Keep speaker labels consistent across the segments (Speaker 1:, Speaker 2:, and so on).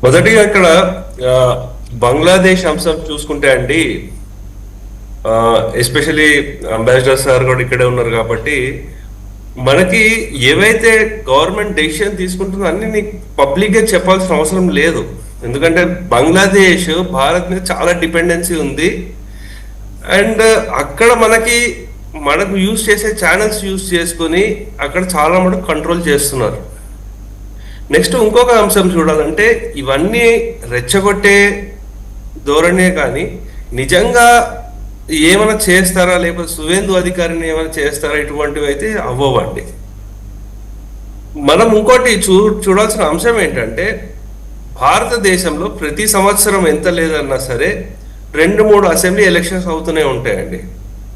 Speaker 1: మొదటిగా ఇక్కడ ఆ, బంగ్లాదేశ్ అంశం చూసుకుంటే అండి, ఎస్పెషలీ అంబాసిడర్ సార్ కూడా ఇక్కడే ఉన్నారు కాబట్టి మనకి ఏవైతే గవర్నమెంట్ డెసిషన్ తీసుకుంటుందో అన్ని నీకు పబ్లిక్ గా చెప్పాల్సిన అవసరం లేదు. ఎందుకంటే బంగ్లాదేశ్ భారత్ మీద చాలా డిపెండెన్సీ ఉంది. అండ్ అక్కడ మనకు యూజ్ చేసే ఛానల్స్ యూజ్ చేసుకుని అక్కడ చాలా మటుకు కంట్రోల్ చేస్తున్నారు. నెక్స్ట్ ఇంకొక అంశం చూడాలంటే ఇవన్నీ రెచ్చగొట్టే ధోరణే కానీ నిజంగా ఏమైనా చేస్తారా, లేకపోతే సువేందు అధికారిని ఏమైనా చేస్తారా, ఇటువంటివి అయితే అవ్వవండి. మనం ఇంకోటి చూడాల్సిన అంశం ఏంటంటే భారతదేశంలో ప్రతి సంవత్సరం ఎంత లేదన్నా సరే 2-3 అసెంబ్లీ ఎలక్షన్స్ అవుతూనే ఉంటాయండి.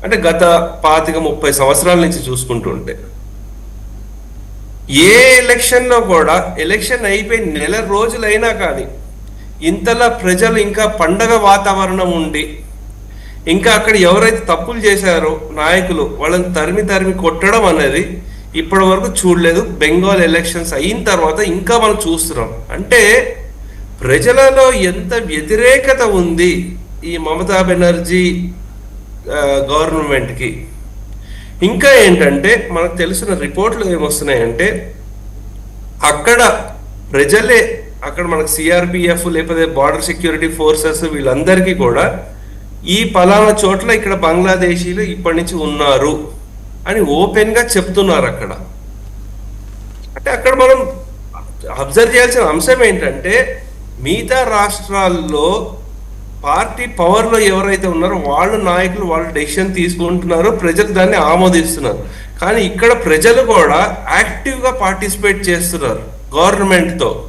Speaker 1: అంటే గత 25-30 సంవత్సరాల నుంచి చూసుకుంటుంటే ఏ ఎలక్షన్ లో కూడా ఎలక్షన్ అయిపోయి నెల రోజులైనా కానీ ఇంతలా ప్రజలు ఇంకా పండగ వాతావరణం ఉండి ఇంకా అక్కడ ఎవరైతే తప్పులు చేశారో నాయకులు వాళ్ళని తరిమి తరిమి కొట్టడం అనేది ఇప్పటి వరకు చూడలేదు. బెంగాల్ ఎలక్షన్స్ అయిన తర్వాత ఇంకా మనం చూస్తున్నాం. అంటే ప్రజలలో ఎంత వ్యతిరేకత ఉంది ఈ మమతా బెనర్జీ గవర్నమెంట్కి. ఇంకా ఏంటంటే మనకు తెలిసిన రిపోర్ట్లు ఏమొస్తున్నాయంటే అక్కడ ప్రజలే, అక్కడ మనకు సిఆర్పిఎఫ్ లేకపోతే బార్డర్ సెక్యూరిటీ ఫోర్సెస్ వీళ్ళందరికీ కూడా ఈ పలానా చోట్ల ఇక్కడ బంగ్లాదేశీలు ఇప్పటి నుంచి ఉన్నారు అని ఓపెన్ గా చెప్తున్నారు అక్కడ. అంటే అక్కడ మనం అబ్జర్వ్ చేయాల్సిన అంశం ఏంటంటే మిగతా రాష్ట్రాల్లో పార్టీ పవర్ లో ఎవరైతే ఉన్నారో వాళ్ళ నాయకులు వాళ్ళు డెసిషన్ తీసుకుంటున్నారో ప్రజలు దాన్ని ఆమోదిస్తున్నారు. కానీ ఇక్కడ ప్రజలు కూడా యాక్టివ్ గా పార్టిసిపేట్ చేస్తున్నారు గవర్నమెంట్ తో.